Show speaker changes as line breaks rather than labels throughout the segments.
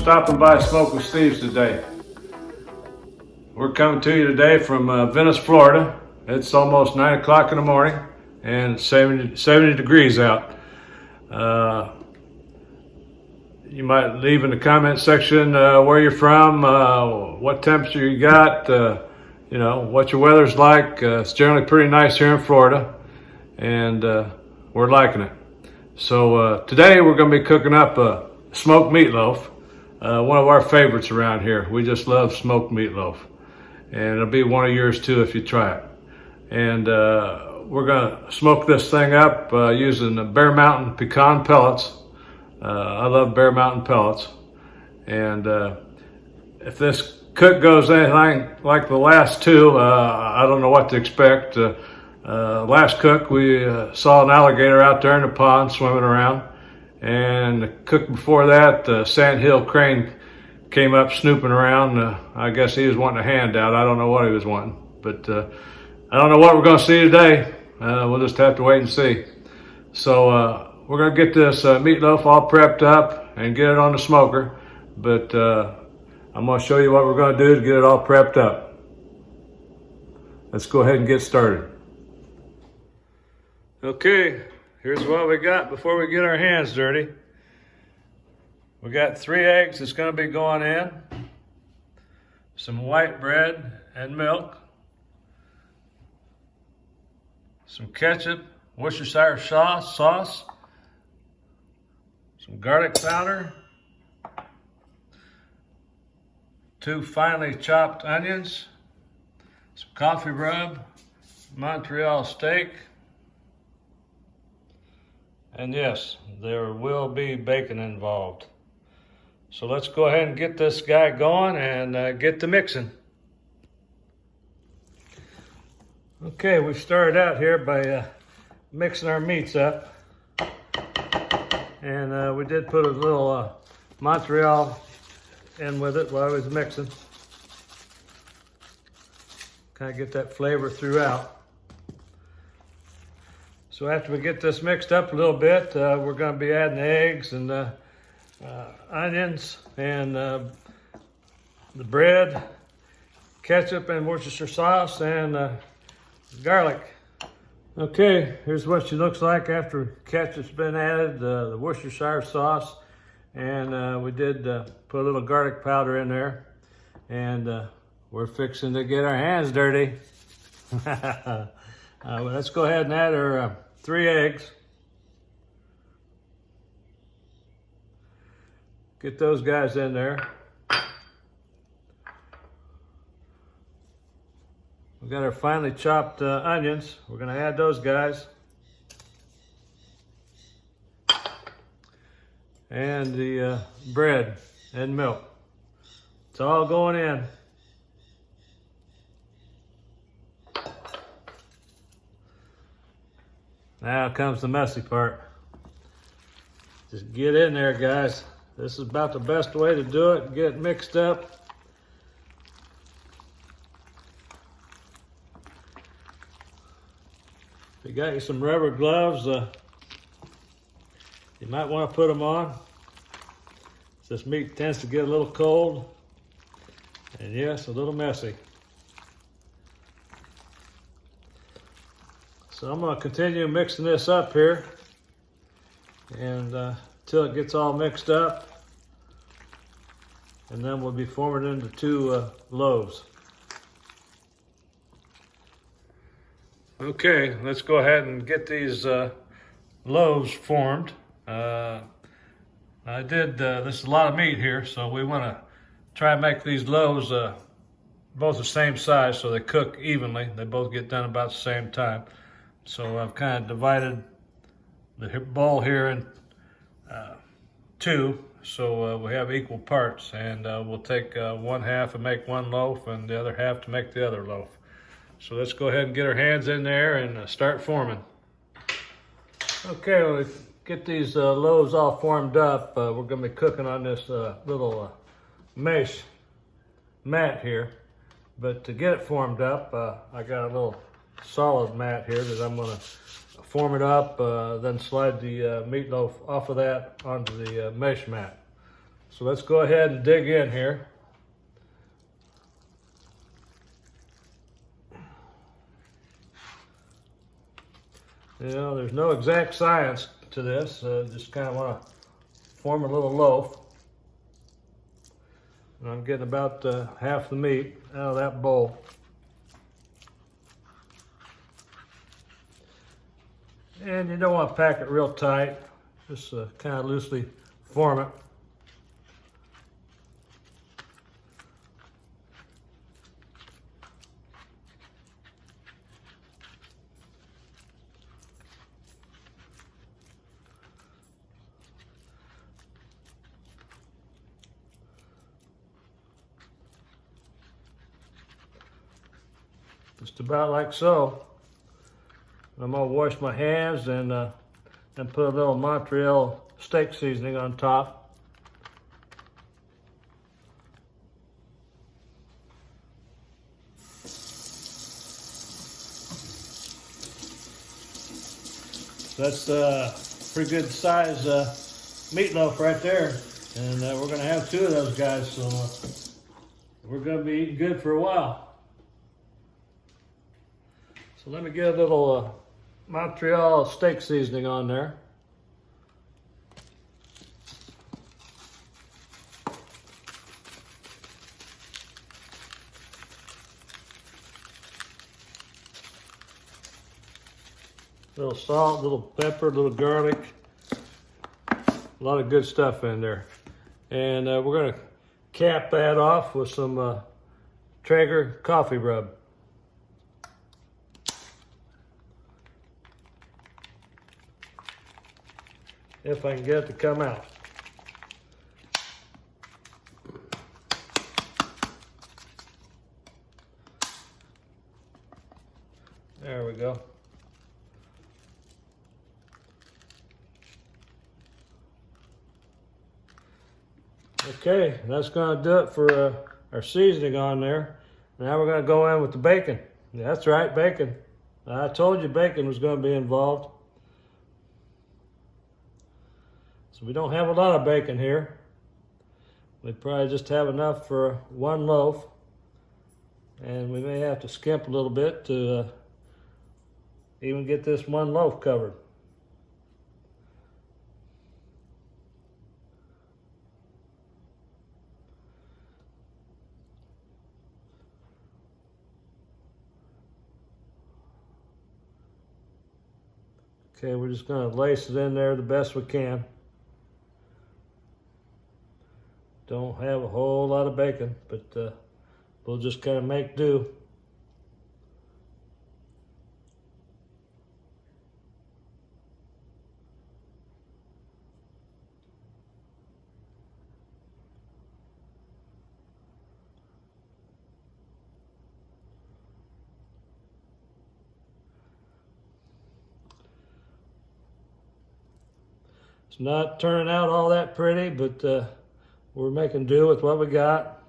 stopping by SmokinSteve's today. We're coming to you today from Venice, Florida. It's almost 9 o'clock in the morning and it's 70 degrees out. You might leave in the comment section where you're from, what temperature you got, you know, what your weather's like. It's generally pretty nice here in Florida and we're liking it. So today we're going to be cooking up smoked meatloaf, one of our favorites around here. We just love smoked meatloaf, and it'll be one of yours too if you try it. And we're gonna smoke this thing up using the Bear Mountain pecan pellets. I love Bear Mountain pellets, and if this cook goes anything like the last two, I don't know what to expect. Last cook, we saw an alligator out there in the pond swimming around. And the cook before that, Sandhill Crane, came up snooping around. I guess he was wanting a handout. I don't know what he was wanting, but I don't know what we're going to see today. We'll just have to wait and see. So we're going to get this meatloaf all prepped up and get it on the smoker. But I'm going to show you what we're going to do to get it all prepped up. Let's go ahead and get started. Okay. Here's what we got before we get our hands dirty. We got 3 eggs that's going to be going in, some white bread and milk, some ketchup, Worcestershire sauce, some garlic powder, 2 finely chopped onions, some coffee rub, Montreal steak, and yes, there will be bacon involved. So let's go ahead and get this guy going and get to mixing. Okay, we started out here by mixing our meats up. And we did put a little Montreal in with it while I was mixing. Kind of get that flavor throughout. So after we get this mixed up a little bit, we're going to be adding eggs and onions and the bread, ketchup and Worcestershire sauce, and garlic. Okay, here's what she looks like after ketchup's been added, the Worcestershire sauce, and we did put a little garlic powder in there, and we're fixing to get our hands dirty. Let's go ahead and add our 3 eggs. Get those guys in there. We got our finely chopped onions. We're going to add those guys. And the bread and milk. It's all going in. Now comes the messy part. Just get in there, guys. This is about the best way to do it. Get it mixed up. If you got you some rubber gloves, you might want to put them on. This meat tends to get a little cold. And yes, a little messy. So I'm going to continue mixing this up here and till it gets all mixed up, and then we'll be forming it into 2 loaves. Okay, let's go ahead and get these loaves formed. This is a lot of meat here, so we want to try and make these loaves both the same size so they cook evenly. They both get done about the same time. So I've kind of divided the bowl here in 2, so we have equal parts, and we'll take one half and make 1 loaf and the other half to make the other loaf. So let's go ahead and get our hands in there and start forming. Okay, we'll get these loaves all formed up. We're going to be cooking on this little mesh mat here, but to get it formed up, I got a little solid mat here that I'm going to form it up, then slide the meatloaf off of that onto the mesh mat. So let's go ahead and dig in here. You know, there's no exact science to this. Just kind of want to form a little loaf. And I'm getting about half the meat out of that bowl. And you don't want to pack it real tight. Just kind of loosely form it. Just about like so. I'm gonna wash my hands and put a little Montreal steak seasoning on top. That's pretty good size meatloaf right there, and we're gonna have 2 of those guys, so we're gonna be eating good for a while. So let me get a little Montreal steak seasoning on there. Little salt, little pepper, little garlic. A lot of good stuff in there. And we're gonna cap that off with some Traeger coffee rub. If I can get it to come out. There we go. Okay, that's gonna do it for our seasoning on there. Now we're gonna go in with the bacon. Yeah, that's right, bacon. I told you bacon was gonna be involved. So we don't have a lot of bacon here. We probably just have enough for 1 loaf. And we may have to skimp a little bit to even get this 1 loaf covered. Okay, we're just gonna lace it in there the best we can. Don't have a whole lot of bacon, but we'll just kind of make do. It's not turning out all that pretty, but we're making do with what we got,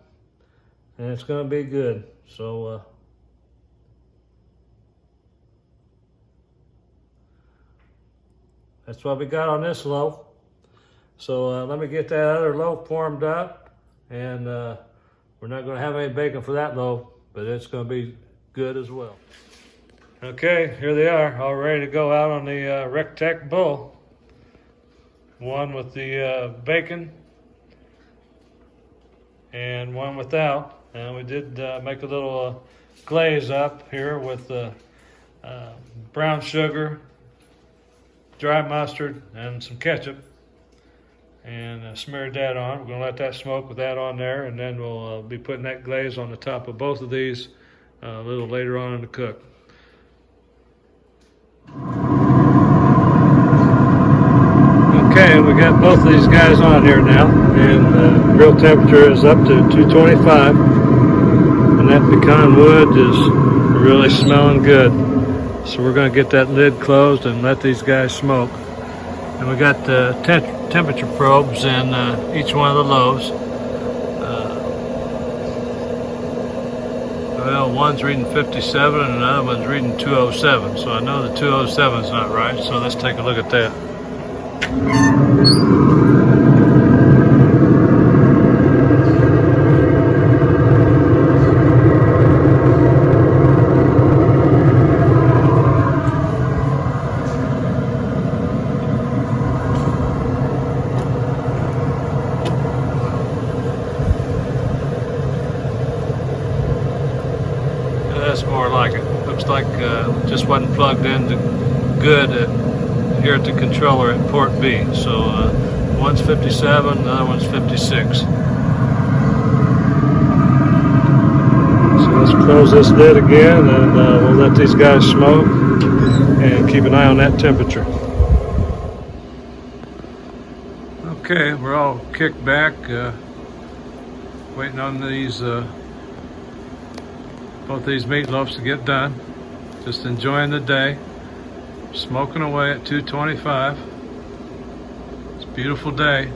and it's going to be good. So that's what we got on this loaf. So let me get that other loaf formed up, and we're not going to have any bacon for that loaf, but it's going to be good as well. Okay, here they are, all ready to go out on the RecTeq bull. One with the bacon and one without. And we did make a little glaze up here with brown sugar, dry mustard, and some ketchup, and smeared that on. We're gonna let that smoke with that on there, and then we'll be putting that glaze on the top of both of these a little later on in the cook. Okay, we got both of these guys on here now, and the grill temperature is up to 225, and that pecan wood is really smelling good. So we're going to get that lid closed and let these guys smoke. And we got the temperature probes in each one of the loaves. Well, one's reading 57 and another one's reading 207, so I know the 207 is not right, so let's take a look at that. That's more like it. Looks like just wasn't plugged in good here at the controller at port B. So one's 57, the other one's 56. So let's close this lid again, and we'll let these guys smoke and keep an eye on that temperature. Okay, we're all kicked back, waiting on these both these meatloafs to get done. Just enjoying the day, smoking away at 225. It's a beautiful day.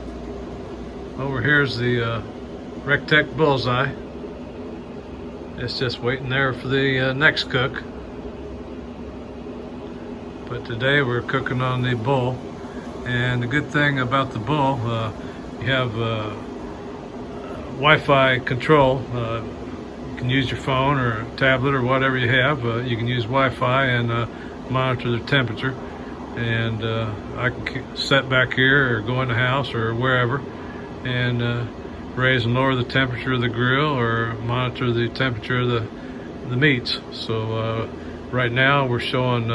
Over here's the RecTeq BullsEye. It's just waiting there for the next cook. But today we're cooking on the bull. And the good thing about the bull, you have Wi-Fi control. You can use your phone or a tablet or whatever you have. You can use Wi-Fi and monitor the temperature. And I can sit back here or go in the house or wherever and raise and lower the temperature of the grill or monitor the temperature of the meats. So right now we're showing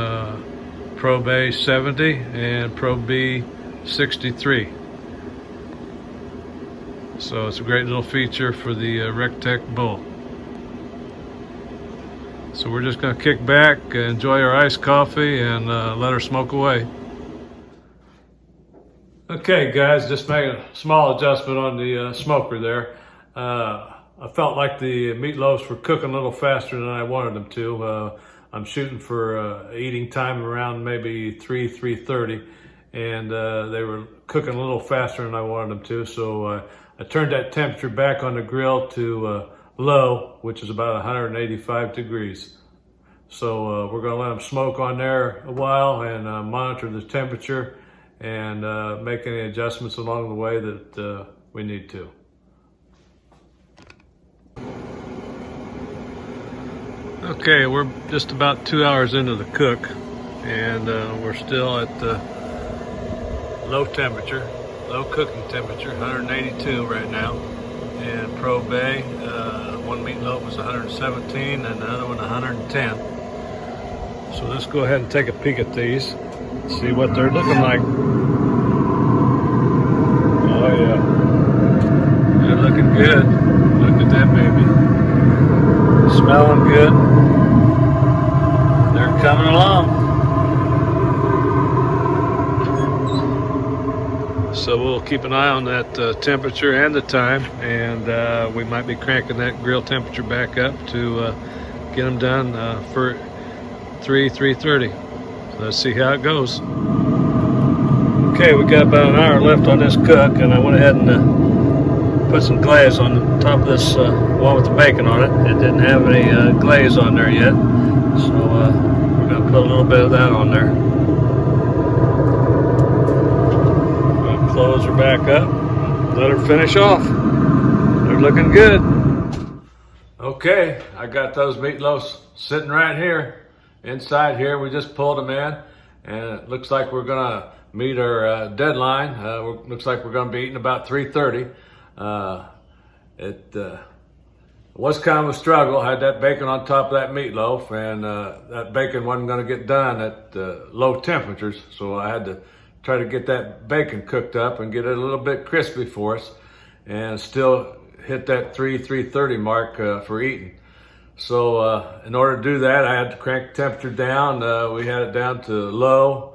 Probe A 70 and Probe B 63. So it's a great little feature for the RecTeq Bull. So we're just going to kick back, enjoy our iced coffee, and let her smoke away. Okay guys, just made a small adjustment on the smoker there. I felt like the meatloafs were cooking a little faster than I wanted them to. I'm shooting for eating time around maybe 3:30, and they were cooking a little faster than I wanted them to. So I turned that temperature back on the grill to low, which is about 185 degrees. So we're gonna let them smoke on there a while and monitor the temperature and make any adjustments along the way that we need to. Okay, we're just about 2 hours into the cook, and we're still at the low temperature, low cooking temperature, 182 right now. And Probe A, one meatloaf was 117 and the other one 110. So let's go ahead and take a peek at these, see what they're looking like. Oh yeah, they're looking good. Look at that baby. Smelling good. They're coming along. So we'll keep an eye on that temperature and the time, and we might be cranking that grill temperature back up to get them done for 3:30. So let's see how it goes. Okay, we got about an hour left on this cook, and I went ahead and put some glaze on the top of this one with the bacon on it. It didn't have any glaze on there yet, so we're going to put a little bit of that on there. We're going to close her back up, let her finish off. They're looking good. Okay, I got those meatloafs sitting right here. Inside here, we just pulled them in, and it looks like we're going to meet our deadline. Looks like we're going to be eating about 3:30. It was kind of a struggle. I had that bacon on top of that meatloaf, and that bacon wasn't going to get done at low temperatures, so I had to try to get that bacon cooked up and get it a little bit crispy for us and still hit that 3:30 mark for eating. So in order to do that, I had to crank the temperature down. We had it down to low,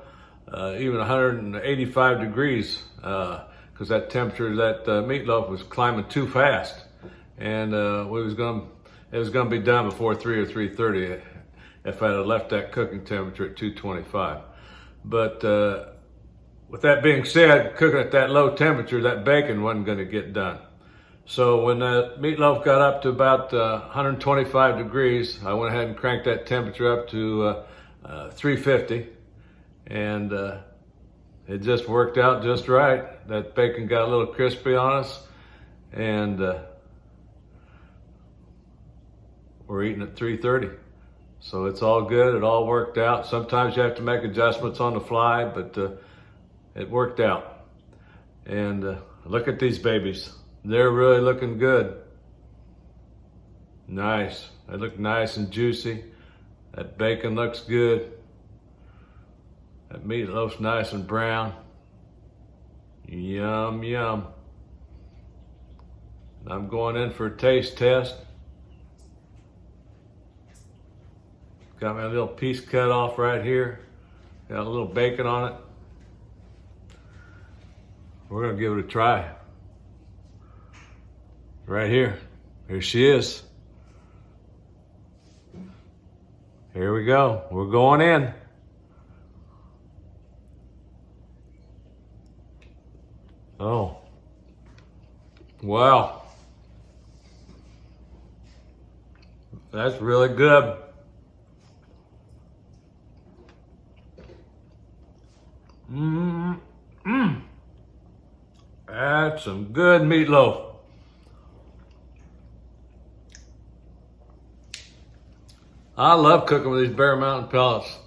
even 185 degrees, because that temperature, that meatloaf was climbing too fast, and it was going to be done before 3 or 3:30 if I had left that cooking temperature at 225. But with that being said, cooking at that low temperature, that bacon wasn't going to get done. So when the meatloaf got up to about 125 degrees, I went ahead and cranked that temperature up to 350, and it just worked out just right. That bacon got a little crispy on us, and we're eating at 3:30. So it's all good, it all worked out. Sometimes you have to make adjustments on the fly, but it worked out. And look at these babies. They're really looking good. Nice. They look nice and juicy. That bacon looks good. That meatloaf's nice and brown. Yum, yum. I'm going in for a taste test. Got my little piece cut off right here. Got a little bacon on it. We're gonna give it a try. Right here. Here she is. Here we go. We're going in. Oh. Wow. That's really good. That's some good meatloaf. I love cooking with these Bear Mountain pellets.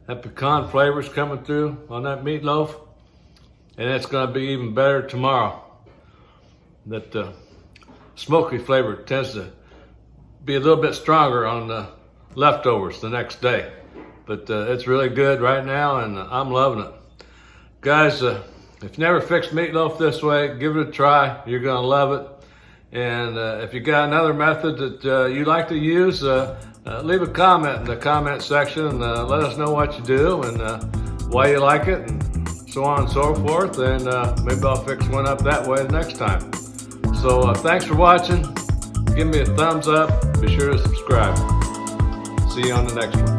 That pecan flavor's coming through on that meatloaf, and it's gonna be even better tomorrow. That smoky flavor tends to be a little bit stronger on the leftovers the next day. But it's really good right now, and I'm loving it. Guys, if you've never fixed meatloaf this way, give it a try. You're gonna love it. And if you got another method that you like to use, leave a comment in the comment section and let us know what you do and why you like it and so on and so forth. And maybe I'll fix one up that way the next time. So thanks for watching. Give me a thumbs up. Be sure to subscribe. See you on the next one.